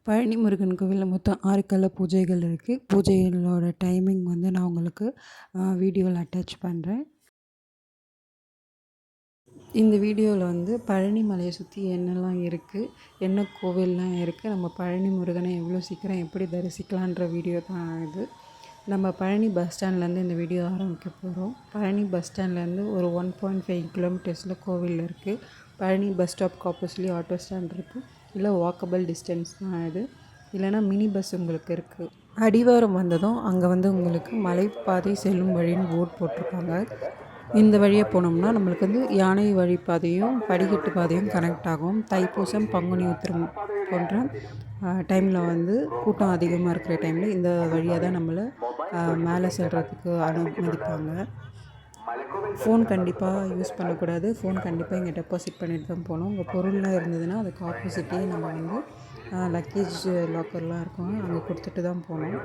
பழனி முருகன் கோவிலில் மொத்தம் 6 கால பூஜைகள் இருக்குது. பூஜைகளோட டைமிங் வந்து நான் உங்களுக்கு வீடியோவில் அட்டாச் பண்ணுறேன். இந்த வீடியோவில் வந்து பழனி மலையை சுற்றி என்னெல்லாம் இருக்குது, என்ன கோவில்லாம் இருக்குது, நம்ம பழனி முருகனை எவ்வளோ சீக்கிரம் எப்படி தரிசிக்கலான்ற வீடியோ தான் இது. நம்ம பழனி பஸ் ஸ்டாண்ட்லேருந்து இந்த வீடியோ ஆரம்பிக்க போகிறோம். பழனி பஸ் ஸ்டாண்ட்லேருந்து ஒரு 1.5 கிலோமீட்டர்ஸில் கோவில் இருக்குது. பழனி பஸ் ஸ்டாப்க்கு ஆப்போசிட்லேயே ஆட்டோ ஸ்டாண்ட் இருக்குது. இல்லை வாக்கபிள் டிஸ்டன்ஸ் தான் இது. இல்லைனா மினி பஸ் உங்களுக்கு இருக்குது. அடிவாரம் வந்ததும் அங்கே வந்து உங்களுக்கு மலைப்பாதை செல்லும் வழின்னு போர்ட் போட்டிருக்காங்க. இந்த வழியாக போனோம்னா நம்மளுக்கு வந்து யானை வழிப்பாதையும் படிக்கட்டு பாதையும் கனெக்ட் ஆகும். தைப்பூசம், பங்குனி உத்திரம் போன்ற டைமில் வந்து கூட்டம் அதிகமாக இருக்கிற டைமில் இந்த வழியாக தான் நம்மளை மேலே செல்கிறதுக்கு அனுமதிப்பாங்க. ஃபோன் கண்டிப்பாக யூஸ் பண்ணக்கூடாது. ஃபோன் கண்டிப்பாக இங்கே டெபாசிட் பண்ணிட்டு தான் போகணும். உங்கள் பொருள்லாம் இருந்ததுன்னா அதுக்கு ஆப்போசிட்டே நம்ம வந்து லக்கேஜ் லாக்கர்லாம் இருக்கும், அங்கே கொடுத்துட்டு தான் போகணும்.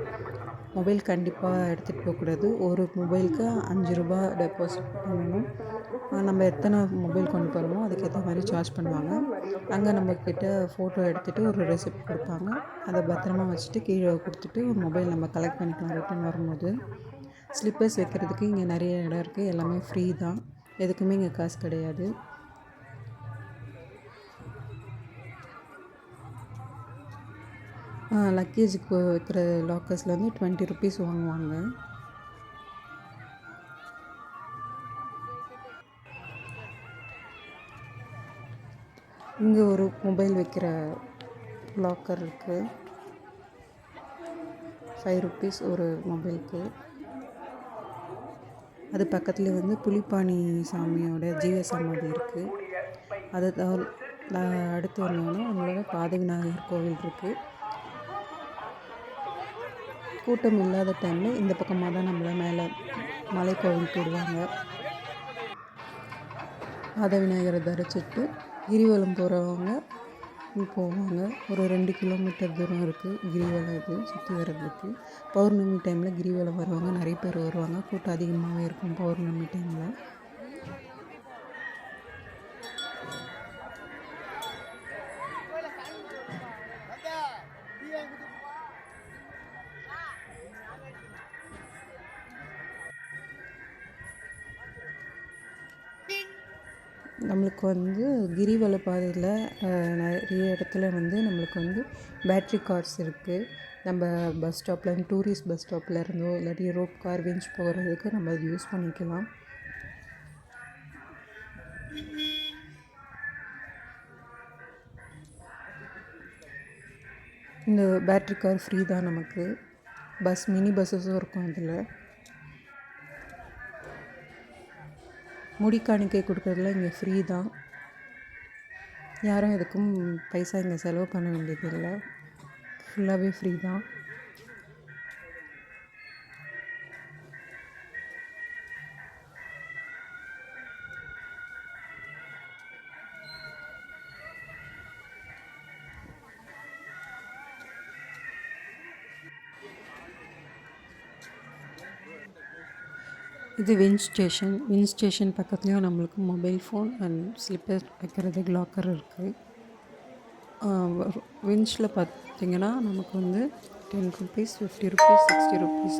மொபைல் கண்டிப்பாக எடுத்துகிட்டு போகக்கூடாது. ஒரு மொபைலுக்கு 5 ரூபா டெபாசிட் பண்ணணும். நம்ம எத்தனை மொபைல் கொண்டு போகிறோமோ அதுக்கேற்ற மாதிரி சார்ஜ் பண்ணுவாங்க. அங்கே நம்மக்கிட்ட ஃபோட்டோ எடுத்துகிட்டு ஒரு ரெசிப்ட் கொடுப்பாங்க. அதை பத்திரமா வச்சுட்டு கீழே கொடுத்துட்டு மொபைல் நம்ம கலெக்ட் பண்ணிக்கலாம் ரிட்டன் வரும்போது. ஸ்லிப்பர்ஸ் வைக்கிறதுக்கு இங்கே நிறைய இடம் இருக்குது. எல்லாமே ஃப்ரீ தான், எதுக்குமே இங்கே காசு கிடையாது. லக்கேஜுக்கு வைக்கிற லாக்கர்ஸில் வந்து 20 ருபீஸ் வாங்குவாங்க. இங்கே ஒரு மொபைல் வைக்கிற லாக்கர் இருக்குது. 5 ருபீஸ் ஒரு மொபைலுக்கு. அது பக்கத்துலேயே வந்து புலிப்பாணி சாமியோட ஜீவ சமாதி இருக்குது. அது அடுத்து வந்தோன்னா நம்மளோட பாத விநாயகர் கோவில் இருக்குது. கூட்டம் இல்லாத டைமில் இந்த பக்கமாக தான் நம்மளை மேலே மலை கோவிலுக்கு விடுவாங்க. பாத விநாயகரை தரிச்சிட்டு கிரிவலம் போகிறவங்க போவாங்க. ஒரு 2 கிலோமீட்டர் தூரம் இருக்குது கிரிவலம் இது சுற்றி வர்றதுக்கு. பௌர்ணமி டைமில் கிரிவலம் வருவாங்க, நிறைய பேர் வருவாங்க. கூட்டம் அதிகமாகவே இருக்கும் பௌர்ணமி டைமில். நம்மளுக்கு வந்து கிரிவல பாதையில் நிறைய இடத்துல வந்து நம்மளுக்கு வந்து பேட்ரி கார்ஸ் இருக்குது. நம்ம பஸ் ஸ்டாப்பில் டூரிஸ்ட் பஸ் ஸ்டாப்பில் இருந்தோ இல்லாட்டி ரோப் கார் விஞ்ச் போகிறதுக்கு நம்ம அது யூஸ் பண்ணிக்கலாம். இந்த பேட்ரி கார் ஃப்ரீ தான் நமக்கு. மினி பஸ்ஸஸும் இருக்கும். அதில் முடி காணிக்கை கொடுக்குறதுல இங்கே ஃப்ரீ தான். யாரும் எதுக்கும் பைசா இங்கே செலவு பண்ண வேண்டியதில்லை. ஃபுல்லாகவே ஃப்ரீ தான். இது விஞ்ச் ஸ்டேஷன். விஞ்ச் ஸ்டேஷன் பக்கத்துலேயும் நம்மளுக்கு மொபைல் ஃபோன் அண்ட் ஸ்லிப்பர் வைக்கிறதுக்கு லாக்கர் இருக்குது. விஞ்சில் பார்த்திங்கன்னா நமக்கு வந்து 10 rupees, 50 rupees, 60 rupees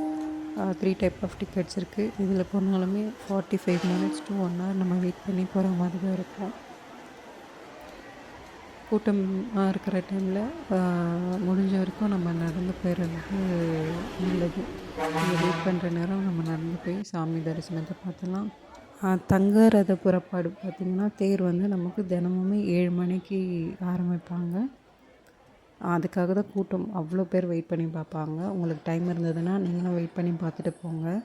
3 type of tickets இருக்குது. இதில் போனாலுமே 45 மினிட்ஸ் to 1 hour நம்ம வெயிட் பண்ணி போகிற மாதிரி தான் இருக்கும். கூட்டம் இருக்கிற டைமில் முடிஞ்ச வரைக்கும் நம்ம நடந்து போயிடுறது நல்லது. இங்கே வெயிட் பண்ணுற நேரம் நம்ம நடந்து போய் சாமி தரிசனத்தை பார்த்துலாம். தங்க ரத புறப்பாடு பார்த்திங்கன்னா தேர் வந்து நமக்கு தினமுமே 7 மணிக்கு ஆரம்பிப்பாங்க. அதுக்காக தான் கூட்டம் அவ்வளோ பேர் வெயிட் பண்ணி பார்ப்பாங்க. உங்களுக்கு டைம் இருந்ததுன்னா நீங்களும் வெயிட் பண்ணி பார்த்துட்டு போங்க.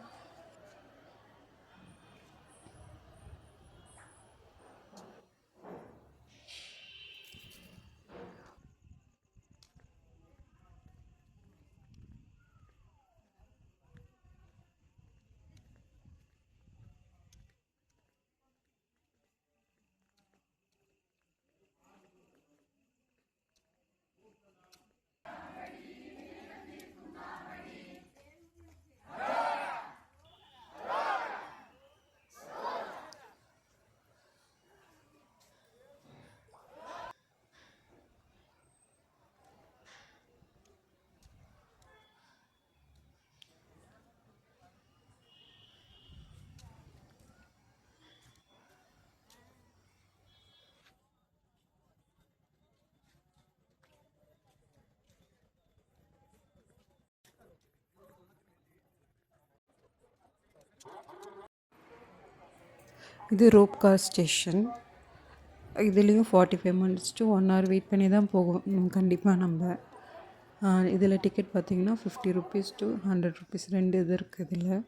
இது ரோப் கார் ஸ்டேஷன். இதுலேயும் 45 மினிட்ஸ் டு 1 hour வெயிட் பண்ணி தான் போகும் கண்டிப்பாக நம்ம. இதில் டிக்கெட் பார்த்திங்கன்னா 50 rupees to 100 rupees 2 இது இருக்குது இதில்.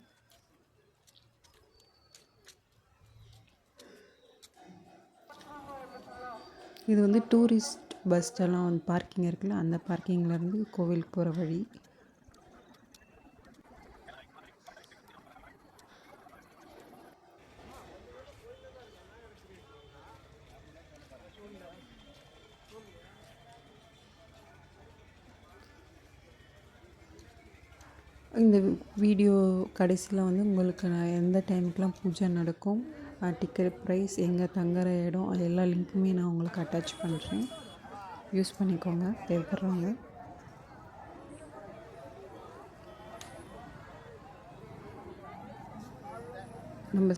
இது வந்து டூரிஸ்ட் பஸ்ஸெல்லாம் வந்து பார்க்கிங் இருக்குல்ல, அந்த பார்க்கிங்லேருந்து கோவிலுக்கு போகிற வழி. இந்த வீடியோ கடைசியில் வந்து உங்களுக்கு நான் எந்த டைமுக்கெலாம் பூஜை நடக்கும், டிக்கெட் ப்ரைஸ், எங்கே தங்குற இடம், அது எல்லா லிங்க்குமே நான் உங்களுக்கு அட்டாச் பண்ணுறேன். யூஸ் பண்ணிக்கோங்க தேவைப்படுறவங்க. நம்ம